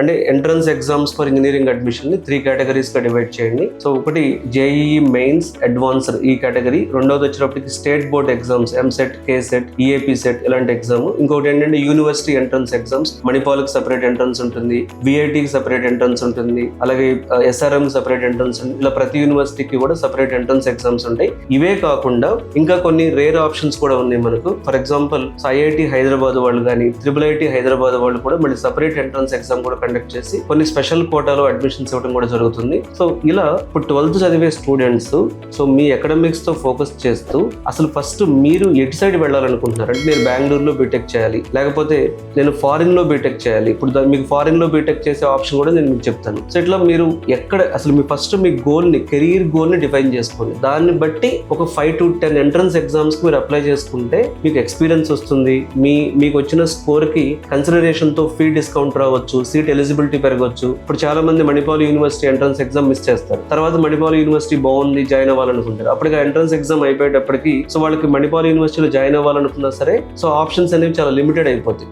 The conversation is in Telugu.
అంటే entrance exams for engineering admission ని 3 కేటగిరీస్ గా డివైడ్ చేయండి. సో ఒకటి జేఈఈ మెయిన్స్ అడ్వాన్స్డ్ ఈ కేటగిరీ, రెండోది వచ్చేటప్పటికి state board exams EAMCET, KCET, EAPCET ఇలాంటి ఎగ్జామ్. ఇంకొకటి ఏంటంటే యూనివర్సిటీ ఎంట్రన్స్ ఎగ్జామ్స్, మణిపాల్కి సపరేట్ ఎంట్రన్స్ ఉంటుంది, విఐటికి సపరేట్ ఎంట్రన్స్ ఉంటుంది, అలాగే ఎస్ఆర్ఎం సపరేట్ ఎంట్రన్స్ ఉంటుంది. ఇలా ప్రతి యూనివర్సిటీకి కూడా సపరేట్ ఎంట్రన్స్ ఎగ్జామ్స్ ఉంటాయి. ఇవే కాకుండా ఇంకా కొన్ని రేర్ ఆప్షన్స్ కూడా ఉన్నాయి మనకు. ఫర్ ఎగ్జాంపుల్ ఐఐటి హైదరాబాద్ వాళ్ళు కానీ IIIT హైదరాబాద్ వాళ్ళు కూడా మళ్ళీ సపరేట్ ఎంట్రన్స్ ఎగ్జామ్ కూడా కండక్ట్ చేసి కొన్ని స్పెషల్ కోటాలో అడ్మిషన్స్ ఇవ్వడం కూడా జరుగుతుంది. సో ఇలా ఇప్పుడు 12th చదివే స్టూడెంట్స్ సో మీ అకాడమిక్స్ తో ఫోకస్ చేస్తూ అసలు ఫస్ట్ మీరు ఎటు సైడ్ వెళ్ళాలనుకుంటున్నారు అంటే నేను బెంగళూరులో బీటెక్ చేయాలి, లేకపోతే నేను ఫారిన్ లో బీటెక్ చేయాలి. ఇప్పుడు మీకు ఫారిన్ లో బీటెక్ చేసే ఆప్షన్ కూడా నేను మీకు చెప్తాను. సో ఇట్లా మీరు ఎక్కడ అసలు మీ ఫస్ట్ మీ గోల్ ని, కెరీర్ గోల్ ని డిఫైన్ చేసుకోండి. దాన్ని బట్టి ఒక 5 to 10 ఎంట్రన్స్ ఎగ్జామ్స్ కి మీరు అప్లై చేసుకుంటే మీకు ఎక్స్పీరియన్స్ వస్తుంది. మీకు వచ్చిన స్కోర్ కి కన్సిడరేషన్ తో ఫీ డిస్కౌంట్ రావచ్చు, సీట్ ఎలిజిబిలిటీ పెరగవచ్చు. ఇప్పుడు చాలా మంది Manipal university entrance exam miss చేస్తారు, తర్వాత మణిపాల్ యూనివర్సిటీ బాగుంది జాయిన్ అవ్వాలనుకుంటారు. అప్పటికి ఎంట్రన్స్ ఎగ్జామ్ అయిపోయేటప్పటికి సో వాళ్ళకి మణిపాల్ యూనివర్సిటీలో జాయిన్ అవ్వాలనుకున్నా సరే సో ఆప్షన్స్ అనేవి చాలా లిమిటెడ్ అయిపోతాయి.